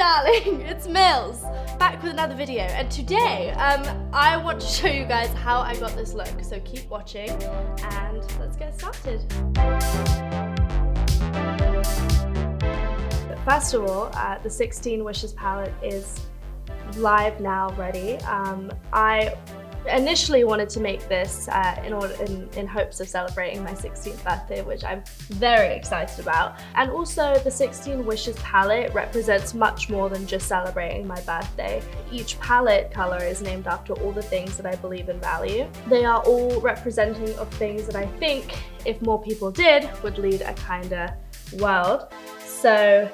darling, it's Mills, back with another video, and today I want to show you guys how I got this look, so keep watching and let's get started. First of all, the 16 Wishes palette is live now, ready. I initially wanted to make this in hopes of celebrating my 16th birthday, which I'm very excited about. And also the 16 Wishes palette represents much more than just celebrating my birthday. Each palette color is named after all the things that I believe and value. They are all representing of things that I think, if more people did, would lead a kinder world. So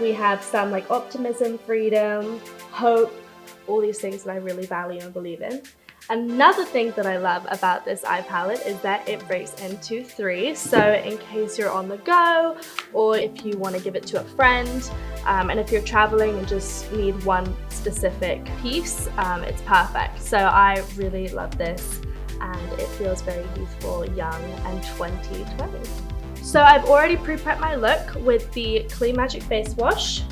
we have some like optimism, freedom, hope, all these things that I really value and believe in. Another thing that I love about this eye palette is that it breaks into 3. So in case you're on the go, or if you want to give it to a friend, and if you're traveling and just need one specific piece, it's perfect. So I really love this, and it feels very youthful, young, and 2020. So I've already pre-prepped my look with the Clean Magic Face Wash,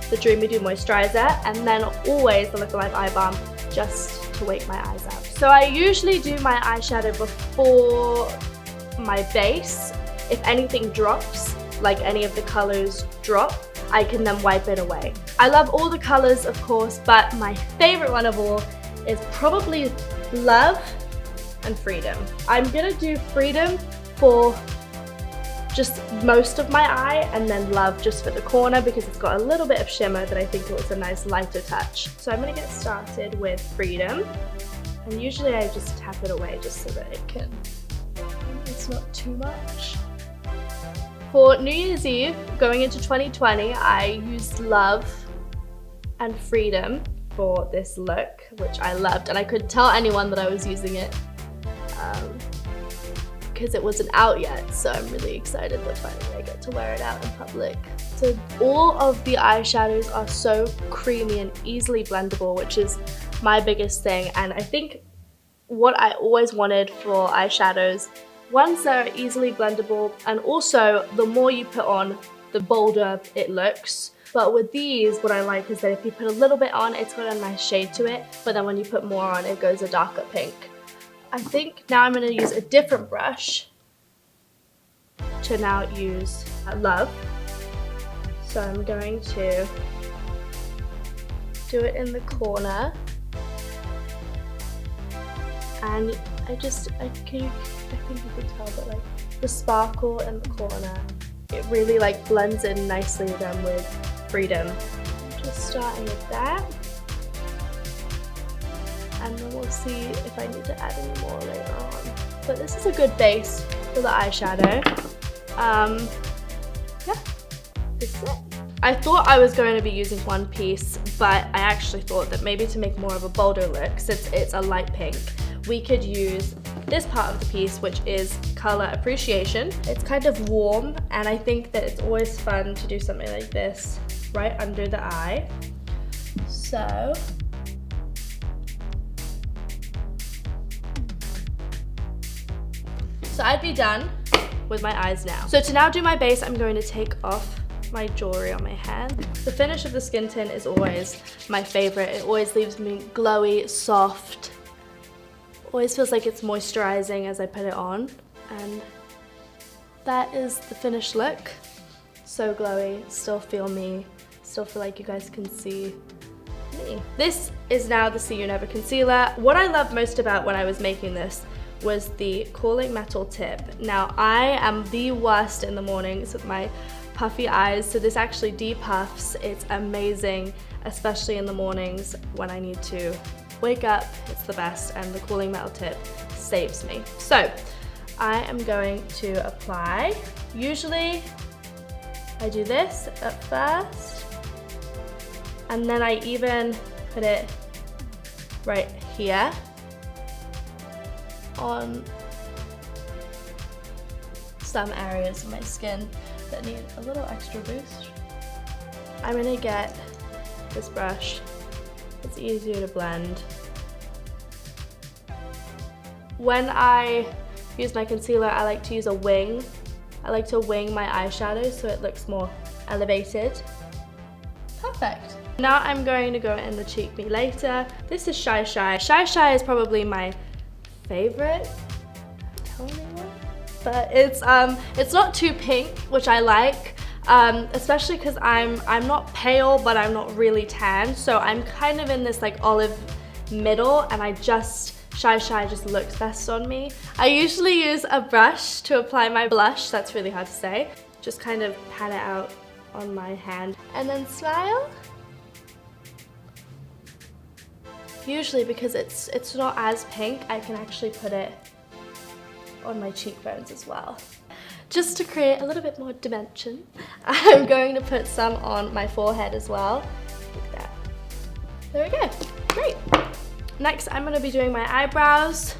the Dreamy Dew Moisturizer, and then always the Look Alive Eye Balm, just to wake my eyes out. So I usually do my eyeshadow before my base. If anything drops, like any of the colors drop, I can then wipe it away. I love all the colors, of course, but my favorite one of all is probably Love and Freedom. I'm gonna do Freedom for just most of my eye, and then Love just for the corner because it's got a little bit of shimmer that I think it was a nice lighter touch. So I'm gonna get started with Freedom, and usually I just tap it away just so that it's not too much. For New Year's Eve, going into 2020, I used Love and Freedom for this look, which I loved, and I couldn't tell anyone that I was using it because it wasn't out yet, so I'm really excited that finally I get to wear it out in public. So all of the eyeshadows are so creamy and easily blendable, which is my biggest thing, and I think what I always wanted for eyeshadows, ones that are easily blendable, and also the more you put on, the bolder it looks. But with these, what I like is that if you put a little bit on, it's got a nice shade to it, but then when you put more on, it goes a darker pink. I think now I'm going to use a different brush to now use Love. So I'm going to do it in the corner, and I think you can tell that like the sparkle in the corner, it really like blends in nicely then with Freedom. Just starting with that. And then we'll see if I need to add any more later on. But this is a good base for the eyeshadow. Yeah, this is it. I thought I was going to be using one piece, but I actually thought that maybe to make more of a bolder look, since it's a light pink, we could use this part of the piece, which is color appreciation. It's kind of warm, and I think that it's always fun to do something like this right under the eye. So I'd be done with my eyes now. So to now do my base, I'm going to take off my jewelry on my hand. The finish of the skin tint is always my favorite. It always leaves me glowy, soft. Always feels like it's moisturizing as I put it on. And that is the finished look. So glowy, still feel me, still feel like you guys can see me. This is now the See You Never concealer. What I loved most about when I was making this was the cooling metal tip. Now I am the worst in the mornings with my puffy eyes, so this actually depuffs. It's amazing, especially in the mornings when I need to wake up. It's the best, and the cooling metal tip saves me. So I am going to apply. Usually I do this at first, and then I even put it right here on some areas of my skin that need a little extra boost. I'm gonna get this brush. It's easier to blend. When I use my concealer, I like to use a wing. I like to wing my eyeshadow so it looks more elevated. Perfect. Now I'm going to go in the Cheek Me Later. This is Shy Shy. Shy Shy is probably my favorite. Tell me what. But it's not too pink, which I like. Especially because I'm not pale, but I'm not really tan. So I'm kind of in this like olive middle, and Shy Shy just looks best on me. I usually use a brush to apply my blush. That's really hard to say. Just kind of pat it out on my hand and then smile. Usually, because it's not as pink, I can actually put it on my cheekbones as well. Just to create a little bit more dimension, I'm going to put some on my forehead as well. Like that. There we go. Great. Next, I'm going to be doing my eyebrows.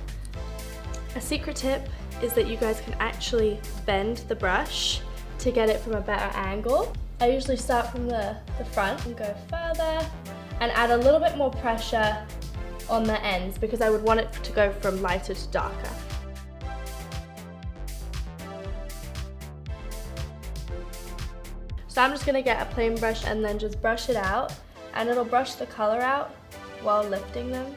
A secret tip is that you guys can actually bend the brush to get it from a better angle. I usually start from the front and go further and add a little bit more pressure on the ends because I would want it to go from lighter to darker. So I'm just gonna get a plain brush and then just brush it out, and it'll brush the color out while lifting them.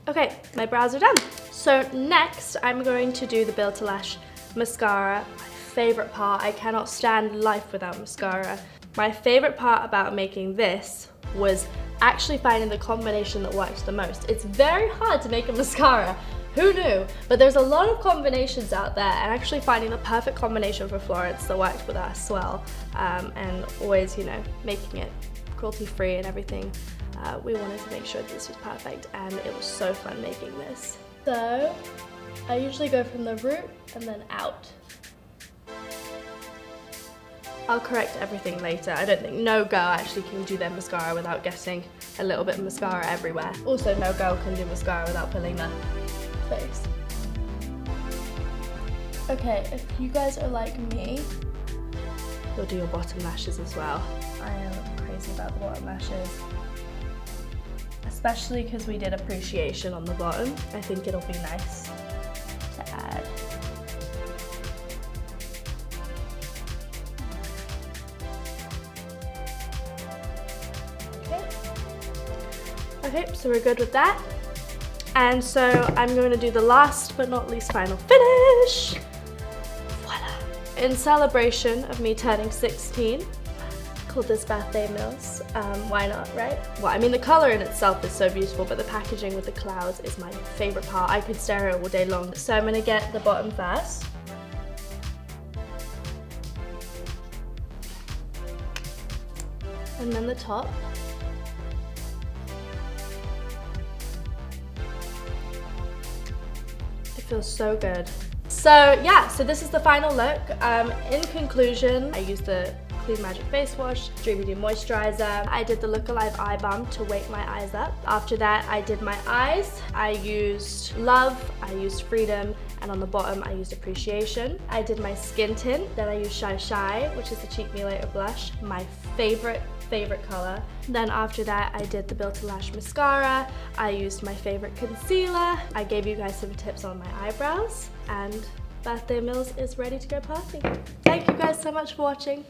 Okay, my brows are done. So next I'm going to do the Build to Lash mascara. My favorite part. I cannot stand life without mascara. My favorite part about making this was actually finding the combination that works the most. It's very hard to make a mascara. Who knew? But there's a lot of combinations out there, and actually finding the perfect combination for Florence that worked with us well, and always, you know, making it cruelty-free and everything. We wanted to make sure that this was perfect, and it was so fun making this. So I usually go from the root and then out. I'll correct everything later. I don't think no girl actually can do their mascara without getting a little bit of mascara everywhere. Also, no girl can do mascara without pulling their face. Okay, if you guys are like me, you'll do your bottom lashes as well. I am crazy about the bottom lashes. Especially because we did appreciation on the bottom. I think it'll be nice to add. Okay, so we're good with that. And so I'm going to do the last but not least final finish. Voila. In celebration of me turning 16, called this Florencebymills. Why not, right? Well, I mean, the color in itself is so beautiful, but the packaging with the clouds is my favorite part. I could stare at it all day long. So I'm gonna get the bottom first. And then the top. It feels so good. So yeah, so this is the final look. In conclusion, I used the Clean Magic Face Wash, Dreamy Dew Moisturizer. I did the Look Alive Eye Balm to wake my eyes up. After that, I did my eyes. I used Love, I used Freedom, and on the bottom, I used Appreciation. I did my skin tint. Then I used Shy Shy, which is the Cheek Me Later blush, my favorite color. Then after that, I did the Build to Lash mascara. I used my favorite concealer. I gave you guys some tips on my eyebrows, and Florencebymills is ready to go party. Thank you guys so much for watching.